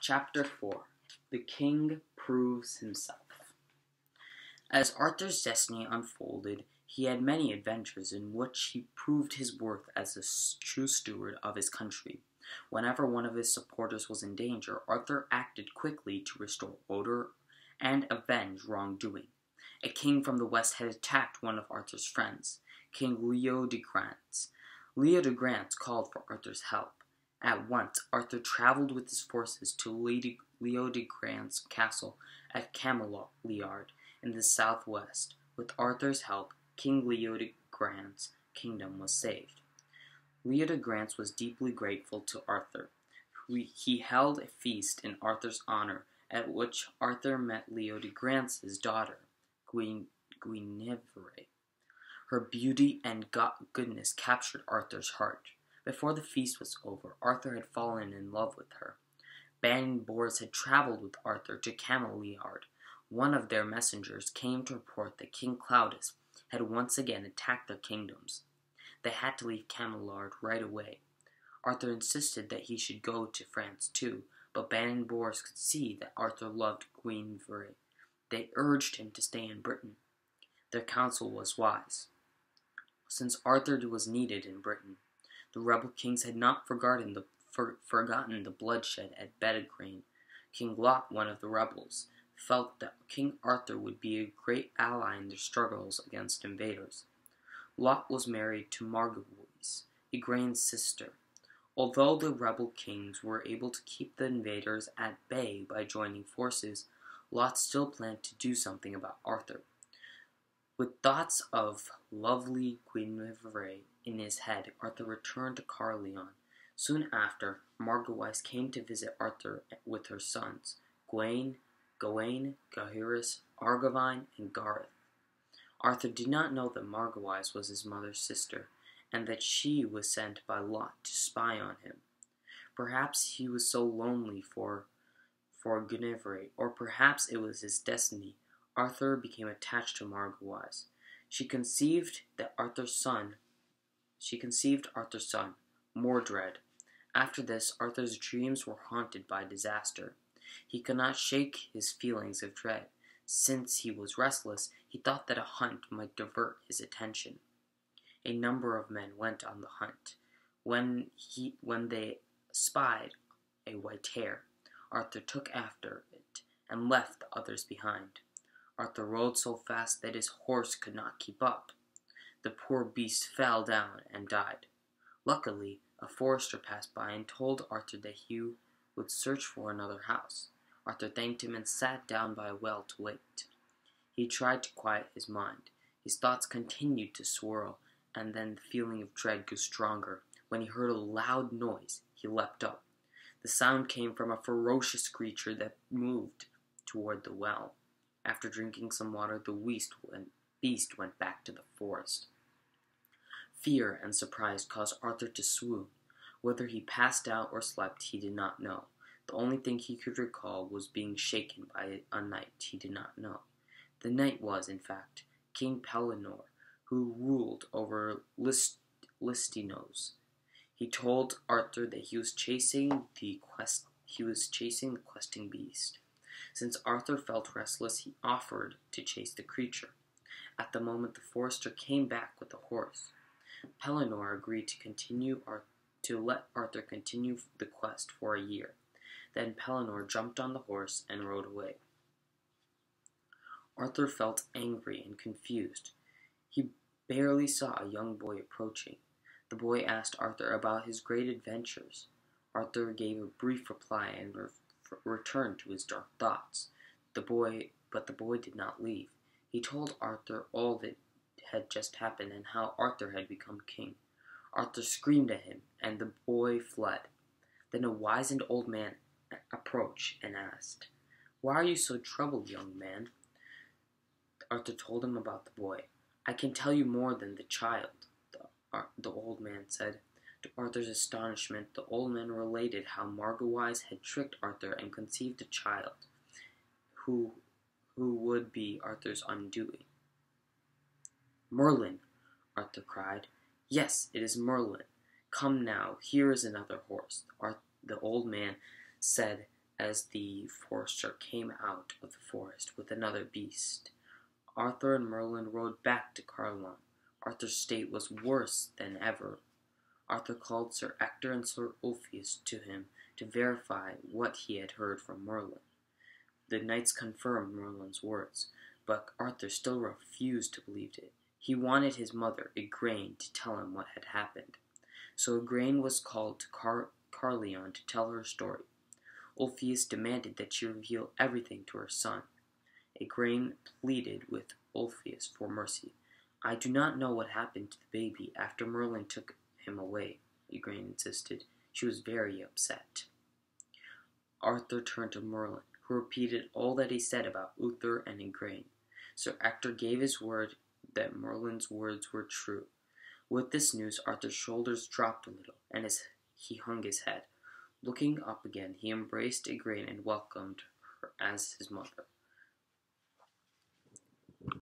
Chapter 4 The King Proves Himself. As Arthur's destiny unfolded, he had many adventures in which he proved his worth as a true steward of his country. Whenever one of his supporters was in danger, Arthur acted quickly to restore order and avenge wrongdoing. A king from the west had attacked one of Arthur's friends, King Leodegrance. Leodegrance called for Arthur's help. At once, Arthur traveled with his forces to Leodegrance's castle at Cameliard in the southwest. With Arthur's help, King Leodegrance's kingdom was saved. Leodegrance was deeply grateful to Arthur. He held a feast in Arthur's honor, at which Arthur met Leodegrance's daughter, Guinevere. Her beauty and goodness captured Arthur's heart. Before the feast was over, Arthur had fallen in love with her. Ban and Bors had traveled with Arthur to Cameliard. One of their messengers came to report that King Claudas had once again attacked their kingdoms. They had to leave Cameliard right away. Arthur insisted that he should go to France too, but Ban and Bors could see that Arthur loved Guinevere. They urged him to stay in Britain. Their counsel was wise, since Arthur was needed in Britain. The rebel kings had not forgotten the bloodshed at Bedegraine. King Lot, one of the rebels, felt that King Arthur would be a great ally in their struggles against invaders. Lot was married to Margavoise, Igraine's sister. Although the rebel kings were able to keep the invaders at bay by joining forces, Lot still planned to do something about Arthur. With thoughts of lovely Guinevere in his head, Arthur returned to Caerleon. Soon after, Margavoise came to visit Arthur with her sons, Gawain, Gaheris, Argavine, and Gareth. Arthur did not know that Margavoise was his mother's sister, and that she was sent by Lot to spy on him. Perhaps he was so lonely for Guinevere, or perhaps it was his destiny. Arthur became attached to Margavoise. She conceived Arthur's son, Mordred. After this, Arthur's dreams were haunted by disaster. He could not shake his feelings of dread. Since he was restless, he thought that a hunt might divert his attention. A number of men went on the hunt. When they spied a white hare, Arthur took after it and left the others behind. Arthur rode so fast that his horse could not keep up. The poor beast fell down and died. Luckily, a forester passed by and told Arthur that he would search for another house. Arthur thanked him and sat down by a well to wait. He tried to quiet his mind. His thoughts continued to swirl, and then the feeling of dread grew stronger. When he heard a loud noise, he leapt up. The sound came from a ferocious creature that moved toward the well. After drinking some water, the beast went back to the forest. Fear and surprise caused Arthur to swoon. Whether he passed out or slept, he did not know. The only thing he could recall was being shaken by a knight he did not know. The knight was, in fact, King Pellinore, who ruled over Listinos. He told Arthur that he was chasing the questing beast. Since Arthur felt restless, he offered to chase the creature. At the moment, the forester came back with a horse. Pellinore agreed to let Arthur continue the quest for a year. Then Pellinore jumped on the horse and rode away. Arthur felt angry and confused. He barely saw a young boy approaching. The boy asked Arthur about his great adventures. Arthur gave a brief reply and returned to his dark thoughts. But the boy did not leave. He told Arthur all that had just happened and how Arthur had become king. Arthur screamed at him, and the boy fled. Then a wizened old man approached and asked, "Why are you so troubled, young man?" Arthur told him about the boy. "I can tell you more than the child," the old man said. To Arthur's astonishment, the old man related how Margavoise had tricked Arthur and conceived a child, who would be Arthur's undoing. "Merlin!" Arthur cried. "Yes, it is Merlin. Come now, here is another horse," the old man said as the forester came out of the forest with another beast. Arthur and Merlin rode back to Carlion. Arthur's state was worse than ever. Arthur called Sir Ector and Sir Ulfius to him to verify what he had heard from Merlin. The knights confirmed Merlin's words, but Arthur still refused to believe it. He wanted his mother, Igraine, to tell him what had happened. So Igraine was called to Carlion to tell her story. Ulfius demanded that she reveal everything to her son. Igraine pleaded with Ulfius for mercy. "I do not know what happened to the baby after Merlin took him away," Igraine insisted. She was very upset. Arthur turned to Merlin, who repeated all that he said about Uther and Igraine. Sir Ector gave his word that Merlin's words were true. With this news, Arthur's shoulders dropped a little, and he hung his head. Looking up again, he embraced Igraine and welcomed her as his mother.